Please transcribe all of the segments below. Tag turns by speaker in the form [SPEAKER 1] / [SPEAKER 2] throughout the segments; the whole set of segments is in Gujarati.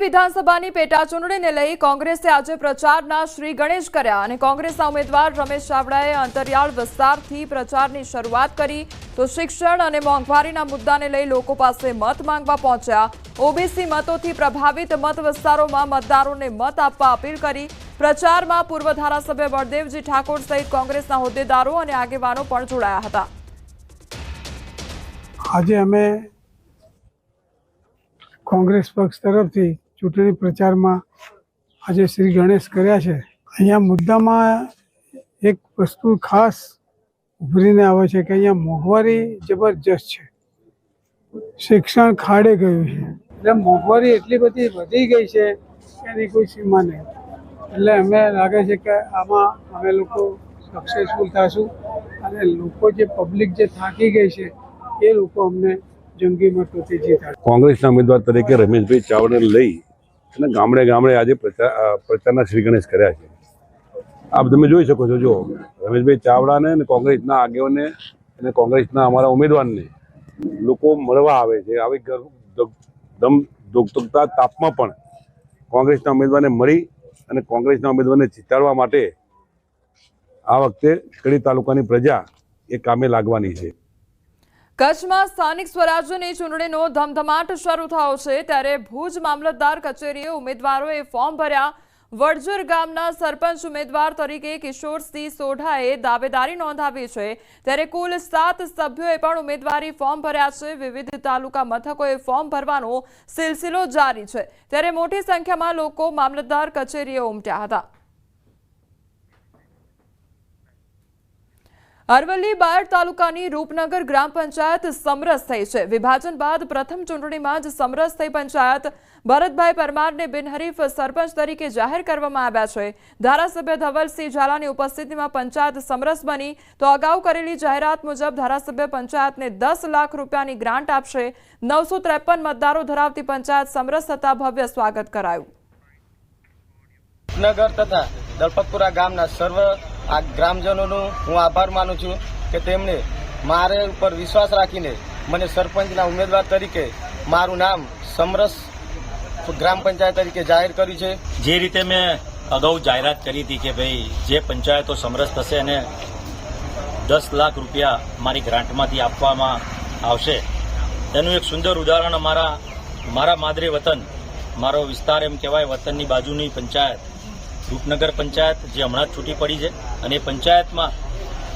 [SPEAKER 1] વિધાનસભાની પેટા ચૂંટણીને લઈ કોંગ્રેસે આજે પ્રચારના શ્રી ગણેશ કર્યા અને કોંગ્રેસના ઉમેદવાર રમેશ ચાવડાએ અંતરિયાળ વિસ્તારથી પ્રચારની શરૂઆત કરી તો શિક્ષણ અને મોંઘવારીના મુદ્દાને લઈ લોકો પાસે મત માંગવા પહોંચ્યા। ઓબીસી મતોથી પ્રભાવિત મત વિસ્તારોમાં મતદારોને મત આપવા અપીલ કરી। પ્રચારમાં પૂર્વ ધારાસભ્ય બળદેવજી ઠાકોર સહિત કોંગ્રેસના હોદ્દેદારો અને આગેવાનો પણ જોડાયા હતા।
[SPEAKER 2] આજે અમે કોંગ્રેસ પક્ષ તરફથી ચૂંટણી પ્રચારમાં આજે શ્રી ગણેશ કર્યા છે। અહીંયા મુદ્દામાં એક વસ્તુ ખાસ ઉભરીને આવે છે કે અહીંયા મોંઘવારી જબરજસ્ત છે, શિક્ષણ ખાડે ગયું છે, એટલે મોંઘવારી એટલી બધી વધી ગઈ છે કે એની કોઈ સીમા નહીં। એટલે અમને લાગે છે કે આમાં અમે લોકો સક્સેસફુલ થશું અને લોકો જે પબ્લિક જે થાકી ગઈ છે એ લોકો અમને જંગી મતોથી જીતા।
[SPEAKER 3] કોંગ્રેસના ઉમેદવાર તરીકે રમેશભાઈ ચાવડાને લઈ અને ગામડે ગામડે આજે પ્રચારના શ્રી ગણેશ કર્યા છે। આપ તમે જોઈ શકો છો, જો રમેશભાઈ ચાવડાને અને કોંગ્રેસના આગેવાનને અને કોંગ્રેસના અમારા ઉમેદવારને લોકો મળવા આવે છે। આવી દમ ધોકધોકતા તાપમાં પણ કોંગ્રેસના ઉમેદવારને મળી અને કોંગ્રેસના ઉમેદવારને જીતાડવા માટે આ વખતે કડી તાલુકાની પ્રજા એ કામે લાગવાની છે।
[SPEAKER 1] કચ્છમાં સ્થાનિક સ્વરાજ્યની ચૂંટણીનો ધમધમાટ શરૂ થયો છે, ત્યારે ભુજ મામલતદાર કચેરીએ ઉમેદવારોએ ફોર્મ ભર્યા। વડજર ગામના સરપંચ ઉમેદવાર તરીકે કિશોરસિંહ સોઢાએ દાવેદારી નોંધાવી છે, ત્યારે કુલ 7 સભ્યોએ પણ ઉમેદવારી ફોર્મ ભર્યા છે। વિવિધ તાલુકા મથકોએ ફોર્મ ભરવાનો સિલસિલો જારી છે, ત્યારે મોટી સંખ્યામાં લોકો મામલતદાર કચેરીએ ઉમટ્યા હતા। અરવલ્લી બાયડ તાલુકાની રૂપનગર ગ્રામ પંચાયત સમરસ થઈ છે। વિભાજન બાદ પ્રથમ ચૂંટણીમાં જ સમરસ થઈ પંચાયત ભરતભાઈ પરમારને બિનહરીફ સરપંચ તરીકે જાહેર કરવામાં આવ્યા છે। ધારાસભ્ય ધવલસિંહ ઝાલાની ઉપસ્થિતિમાં પંચાયત સમરસ બની તો અગાઉ કરેલી જાહેરાત મુજબ ધારાસભ્ય પંચાયતને 10 લાખ રૂપિયાની ગ્રાન્ટ આપશે। 953 મતદારો ધરાવતી પંચાયત સમરસ થતા ભવ્ય સ્વાગત કરાયું।
[SPEAKER 4] નગર તથા દલપતપુરા ગામના સર્વ આ ગ્રામજનોનો હું આભાર માનું છું કે તેમણે મારે ઉપર વિશ્વાસ રાખીને મને સરપંચના ઉમેદવાર તરીકે મારું નામ સમરસ ગ્રામ પંચાયત તરીકે જાહેર કર્યું છે।
[SPEAKER 5] જે રીતે મેં અગાઉ જાહેરાત કરી હતી કે ભાઈ જે પંચાયતો સમરસ થશે અને 10 લાખ રૂપિયા મારી ગ્રાન્ટમાંથી આપવામાં આવશે, તેનું એક સુંદર ઉદાહરણ મારા માદરે વતન, મારો વિસ્તાર એમ કહેવાય, વતનની બાજુની પંચાયત રૂપનગર પંચાયત જે હમણાં જ છૂટી પડી છે અને એ પંચાયતમાં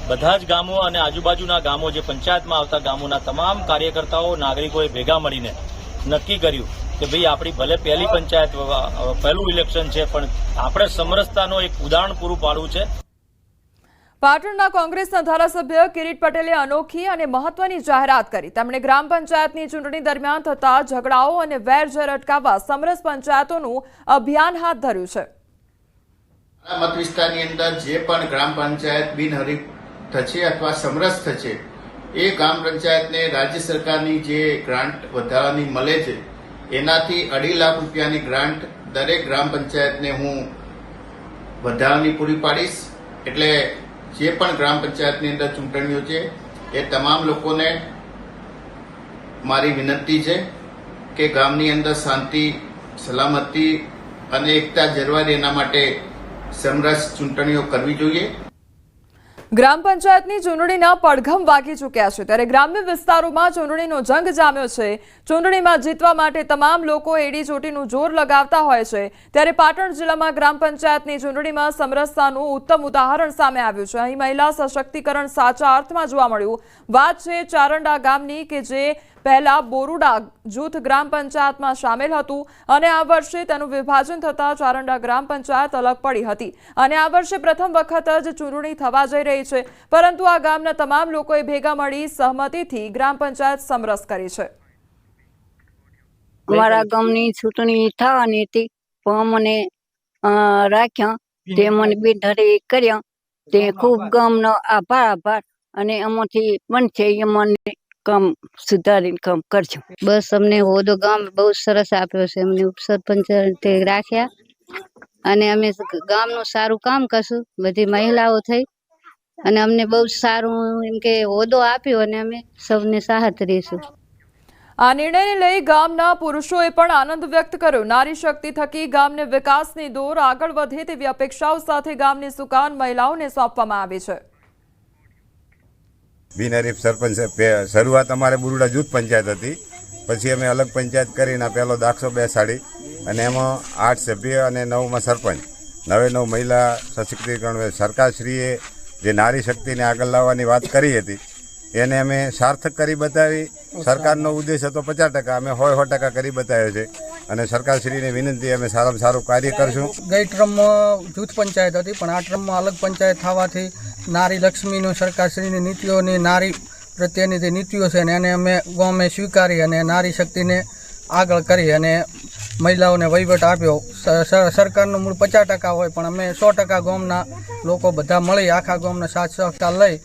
[SPEAKER 5] બધા જ ગામો અને આજુબાજુના ગામો, જે પંચાયતમાં આવતા ગામોના તમામ કાર્યકર્તાઓ નાગરિકોએ ભેગા મળીને નક્કી કર્યું કે ભાઈ આપણી ભલે પહેલી પંચાયત, પહેલું ઇલેક્શન છે, પણ આપણે સમરસતાનો એક ઉદાહરણ પૂરું પાડવું છે।
[SPEAKER 1] પાટણના કોંગ્રેસના ધારાસભ્ય કિરીટ પટેલે અનોખી અને મહત્વની જાહેરાત કરી। તેમણે ગ્રામ પંચાયતની ચૂંટણી દરમિયાન થતા ઝઘડાઓ અને વેરઝેર અટકાવવા સમરસ પંચાયતોનું અભિયાન હાથ ધર્યું છે।
[SPEAKER 6] મત વિસ્તારની અંદર જે પણ ગ્રામ પંચાયત બિનહરીફ થશે અથવા સમરસ થશે એ ગ્રામ પંચાયતને રાજ્ય સરકારની જે ગ્રાન્ટ વધારાની મળે છે એનાથી 2.5 લાખ રૂપિયાની ગ્રાન્ટ દરેક ગ્રામ પંચાયતને હું વધારાની પૂરી પાડીશ। એટલે જે પણ ગ્રામ પંચાયતની અંદર ચૂંટણીઓ છે એ તમામ લોકોને મારી વિનંતી છે કે ગામની અંદર શાંતિ, સલામતી અને એકતા જળવાય એના માટે સમરસ ચૂંટણીઓ કરવી જોઈએ।
[SPEAKER 1] ગ્રામ પંચાયતની ચૂંટણીના પડઘમ વાગી ચૂક્યા છે, ત્યારે ગ્રામ્ય વિસ્તારોમાં ચૂંટણીનો જંગ જામ્યો છે। ચૂંટણીમાં જીતવા માટે તમામ લોકો એડી ચોટીનું જોર લગાવતા હોય છે, ત્યારે પાટણ જિલ્લામાં ગ્રામ પંચાયતની ચૂંટણીમાં સમરસતાનું ઉત્તમ ઉદાહરણ સામે આવ્યું છે। અહીં મહિલા સશક્તિકરણ સાચા અર્થમાં જોવા મળ્યું। વાત છે ચારંડા ગામની કે જે પહેલા બોરુડા જૂથ ગ્રામ પંચાયતમાં સામેલ હતું અને આ વર્ષે તેનું વિભાજન થતાં ચારંડા ગ્રામ પંચાયત અલગ પડી હતી અને આ વર્ષે પ્રથમ વખત જ ચૂંટણી થવા જઈ રહી છે, પરંતુ આ ગામના તમામ લોકોએ ભેગા મળી સહમતિથી ગ્રામ પંચાયત સમરસ કરી છે।
[SPEAKER 7] અમારા ગામની ચૂંટણી થવાની હતી પણ મને રાખ્યા, તે મને બિનહરી કર્યા, તે ખૂબ ગામનો આભાર અને એમાંથી બનશે એ મને કામ સુધારીને કામ કરજો।
[SPEAKER 8] બસ અમને હોદો ગામ બહુ સરસ આપ્યો છે, અમને ઉપસરપંચ રાખ્યા અને અમે ગામનું સારું કામ કરશું। બધી મહિલાઓ થઈ અને અમને બહુ સારું એમ કે હોદો આપ્યો અને અમે સૌને સાથ રહીશું।
[SPEAKER 1] આ નિર્ણયને લઈ ગામના પુરુષોએ પણ આનંદ વ્યક્ત કર્યો. નારી શક્તિ થકી ગામને વિકાસની દોર આગળ વધે તેવી અપેક્ષાઓ સાથે ગામની સુકાન મહિલાઓને સોંપવામાં આવી છે.
[SPEAKER 9] બિનહરીફ સરપંચ શરૂઆત અમારે બુરુડા જૂથ પંચાયત હતી, પછી અમે અલગ પંચાયત કરીને પહેલો દાખલો બેસાડી અને એમાં 8 સભ્ય અને 9માં સરપંચ, 9 મહિલા સશક્તિકરણ. સરકારશ્રીએ જે નારી શક્તિને આગળ લાવવાની વાત કરી હતી એને અમે સાર્થક કરી બતાવી. સરકારનો ઉદ્દેશ હતો 50%, અમે 100% કરી બતાવ્યો છે અને સરકારશ્રીને વિનંતી અમે સારામાં સારું કાર્ય કરશું.
[SPEAKER 10] ગઈ ટ્રમમાં જૂથ પંચાયત હતી, પણ આ ટ્રમમાં અલગ પંચાયત થવાથી નારી લક્ષ્મીનું સરકારશ્રીની નીતિઓની નારી પ્રત્યેની જે નીતિઓ છે ને એને અમે ગામે સ્વીકારી અને નારી શક્તિને આગળ કરી અને મહિલાઓને વહીવટ આપ્યો. સરકારનું મૂળ 50% હોય, પણ અમે 100% ગામના લોકો બધા મળી આખા ગામના સાથ સહકાર લઈ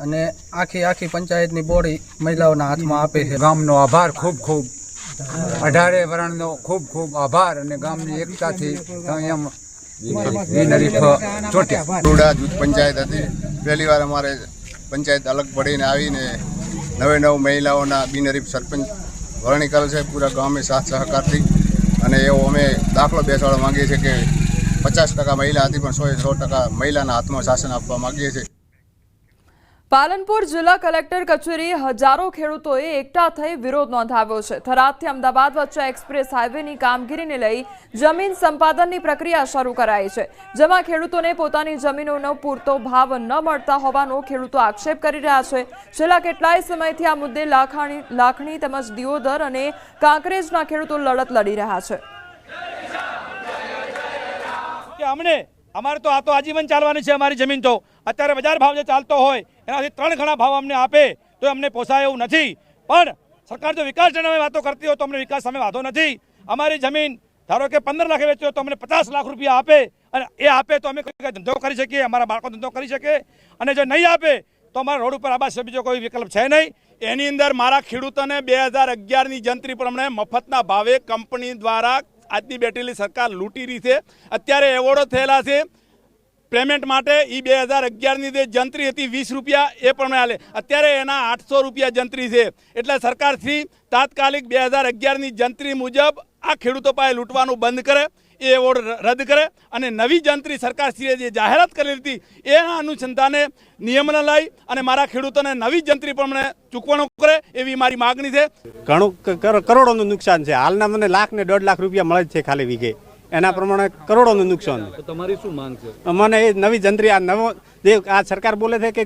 [SPEAKER 10] અને આખી પંચાયતની બોડી મહિલાઓના હાથમાં આપે છે.
[SPEAKER 11] ગામનો આભાર ખૂબ 18 વર્ણનો ખૂબ આભાર અને ગામની એકતાથી
[SPEAKER 9] બુરુડા જૂથ પંચાયત હતી. પહેલી વાર અમારે પંચાયત અલગ પડીને આવીને 9 મહિલાઓના બિનહરીફ સરપંચ વરણી કરે છે પૂરા ગામે સાથ સહકારથી. અને એવો અમે દાખલો બેસાડવા માંગીએ છીએ કે 50% મહિલા હતી, પણ 100% મહિલાના હાથમાં શાસન આપવા માંગીએ છીએ.
[SPEAKER 1] પાલનપુર જિલ્લા કલેક્ટર કચેરી હજારો ખેડૂતોએ એકઠા થઈ વિરોધ નોંધાવ્યો છે. થરાદથી અમદાવાદ વચ્ચે એક્સપ્રેસ હાઈવેની કામગીરીને લઈ જમીન સંપાદનની પ્રક્રિયા શરૂ કરાઈ છે, જેમાં ખેડૂતોને પોતાની જમીનોનો પૂરતો ભાવ ન મળતા હોવાનો ખેડૂતો આક્ષેપ કરી રહ્યા છે. છેલ્લા કેટલાય સમયથી આ મુદ્દે લાખણી તેમજ દિયોદર અને કાંકરેજના ખેડૂતો લડત લડી રહ્યા છે.
[SPEAKER 12] અમારે તો આ તો આજીવન ચાલવાની છે. અમારી જમીન તો અત્યારે બજાર ભાવ જે ચાલતો હોય એનાથી 3 ગણા ભાવ અમને આપે તો અમને પોસાય એવું નથી. પણ સરકાર જો વિકાસ જણાવે વાતો કરતી હોય તો અમને વિકાસ સામે વાંધો નથી. અમારી જમીન ધારો કે 15 લાખે વેચી તો અમને 50 લાખ રૂપિયા આપે અને એ આપે તો અમે કોઈ ધંધો કરી શકીએ, અમારા બાળકો ધંધો કરી શકે. અને જો નહીં આપે તો અમારા રોડ ઉપર આબાદ બીજો કોઈ વિકલ્પ છે નહીં.
[SPEAKER 13] એની અંદર મારા ખેડૂતોને 2011ની જંત્રી પ્રમાણે મફતના ભાવે કંપની દ્વારા આજની બેઠેલી સરકાર લૂંટી રહી છે. અત્યારે એવોર્ડો થયેલા છે પેમેન્ટ માટે. એ 2011ની જે જંત્રી હતી 20 રૂપિયા એ પણ હાલે, અત્યારે એના 800 રૂપિયા જંત્રી છે. એટલે સરકારથી તાત્કાલિક 2011ની જંત્રી મુજબ આ ખેડૂતો પાસે લૂંટવાનું બંધ કરે, એ એવોર્ડ રદ કરે અને નવી જંત્રી સરકારશ્રીએ જે જાહેરાત કરેલી હતી એના અનુસંધાને નિયમને લઈ અને મારા ખેડૂતોને નવી જંત્રી પ્રમાણે ચૂકવણું કરે એવી મારી માગણી છે.
[SPEAKER 14] ઘણું કરોડોનું નુકસાન છે. હાલના મને 1 ને 1.5 લાખ રૂપિયા મળે છે ખાલી વીઘે, એના પ્રમાણે કરોડોનું નુકસાન.
[SPEAKER 12] તમારી શું માંગ છે?
[SPEAKER 14] મને એ નવી જંત્રી, આ નવો જે આ સરકાર બોલે છે કે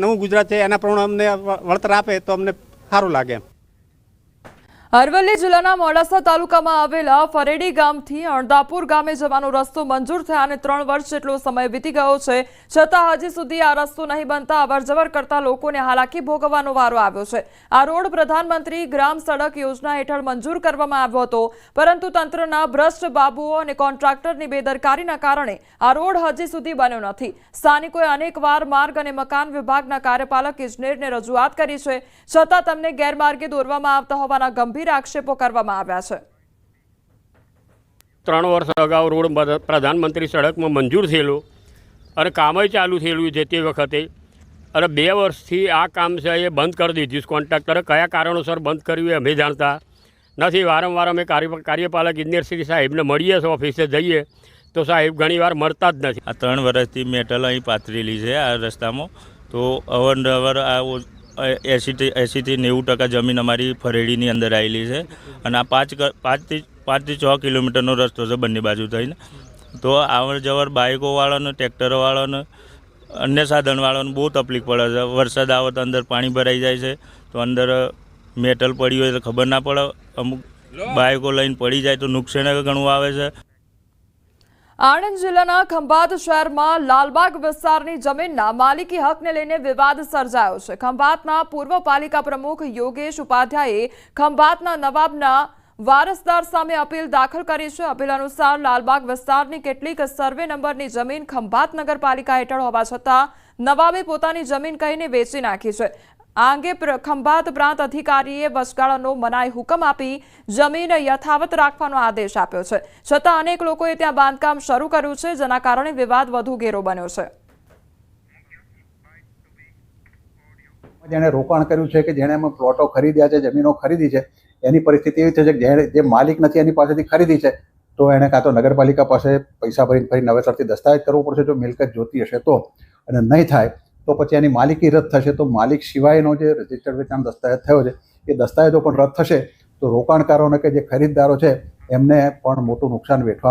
[SPEAKER 14] નવું ગુજરાત છે એના પ્રમાણે અમને વળતર આપે તો અમને સારું લાગે.
[SPEAKER 1] અરવલ્લી જિલ્લાના મોડાસા તાલુકામાં આવેલા ફરેડી ગામથી અણદાપુર ગામે જવાનો રસ્તો મંજૂર થયા અને 3 વર્ષ જેટલો સમય વીતી ગયો છે, છતાં હજી સુધી આ રસ્તો નહીં બનતા અવરજવર કરતા લોકોને હાલાકી ભોગવવાનો વારો આવ્યો છે. આ રોડ પ્રધાનમંત્રી ગ્રામ સડક યોજના હેઠળ મંજૂર કરવામાં આવ્યો હતો, પરંતુ તંત્રના ભ્રષ્ટ બાબુઓ અને કોન્ટ્રાક્ટરની બેદરકારીના કારણે આ રોડ હજી સુધી બન્યો નથી. સ્થાનિકોએ અનેકવાર માર્ગ અને મકાન વિભાગના કાર્યપાલક ઇજનેરને રજૂઆત કરી છે, છતાં તેમને ગેરમાર્ગે દોરવામાં આવતા હોવાના ગંભીર આક્ષેપો કરવામાં આવ્યા છે.
[SPEAKER 15] 3 વર્ષ અગાઉ રોડ પ્રધાનમંત્રી સડકમાં મંજૂર થયેલો અને કામ ચાલુ થયેલું છે તે વખતે, અને 2 વર્ષથી આ કામ છે એ બંધ કરી દીધું. કોન્ટ્રાક્ટરે કયા કારણોસર બંધ કર્યું એ અમે જાણતા નથી. વારંવાર અમે કાર્યપાલક ઇજનેર શ્રી સાહેબને મળીએ છીએ, ઓફિસે જઈએ તો સાહેબ ઘણીવાર મળતા જ નથી.
[SPEAKER 16] આ 3 વર્ષથી મેટલ અહીં પાથરેલી છે આ રસ્તામાં, તો અવારનવાર આ 80 થી 90% જમીન અમારી ફરેડીની અંદર આવેલી છે. અને આ 5 થી 6 કિલોમીટરનો રસ્તો છે બંને બાજુ થઈને. તો આવર જવર બાઇકોવાળાને, ટ્રેક્ટરોવાળાને, અન્ય સાધનવાળાને બહુ તકલીફ પડે છે. વરસાદ આવે તો અંદર પાણી ભરાઈ જાય છે, તો અંદર મેટલ પડી હોય તો ખબર ના પડે. અમુક બાઇકો લઈને પડી જાય તો નુકસાન ઘણું આવે છે.
[SPEAKER 1] આણંદ જિલ્લાના ખંભાત શહેરમાં લાલબાગ વિસ્તારની જમીનના માલિકી હકને લઈને વિવાદ સર્જાયો છે. ખંભાતના પૂર્વ પાલિકા પ્રમુખ યોગેશ ઉપાધ્યાયે ખંભાતના નવાબના વારસદાર સામે અપીલ દાખલ કરી છે. અપીલ અનુસાર લાલબાગ વિસ્તારની કેટલીક સર્વે નંબરની જમીન ખંભાત નગરપાલિકા હેઠળ હોવા છતાં નવાબે પોતાની જમીન કહીને વેચી નાખી છે. આ અંગે ખંભાત પ્રાંત અધિકારીએ વચગાળાનો મનાઈ હુકમ આપી જમીન યથાવત રાખવાનો આદેશ આપ્યો છે, છતાં અનેક લોકોએ ત્યાં બાંધકામ શરૂ કર્યું છે, જેના કારણે વિવાદ વધુ ઘેરો બન્યો છે.
[SPEAKER 17] જેણે રોકાણ કર્યું છે કે જેણે પ્લોટો ખરીદ્યા છે, જમીનો ખરીદી છે, એની પરિસ્થિતિ એવી છે કે જે માલિક નથી એની પાસેથી ખરીદી છે તો એણે કાં તો નગરપાલિકા પાસે પૈસા ભરીને ફરી નવેસરથી દસ્તાવેજ કરવો પડશે જો મિલકત જોતી હશે તો, અને નહીં થાય તો પછી એની માલિકી રદ થશે. તો માલિક સિવાયનો જે રજિસ્ટર્ડ વેચાણ દસ્તાવેજ થયો છે એ દસ્તાવેજો પણ રદ થશે તો રોકાણકારોને કે જે ખરીદદારો છે એમને પણ મોટું નુકસાન વેઠવાનું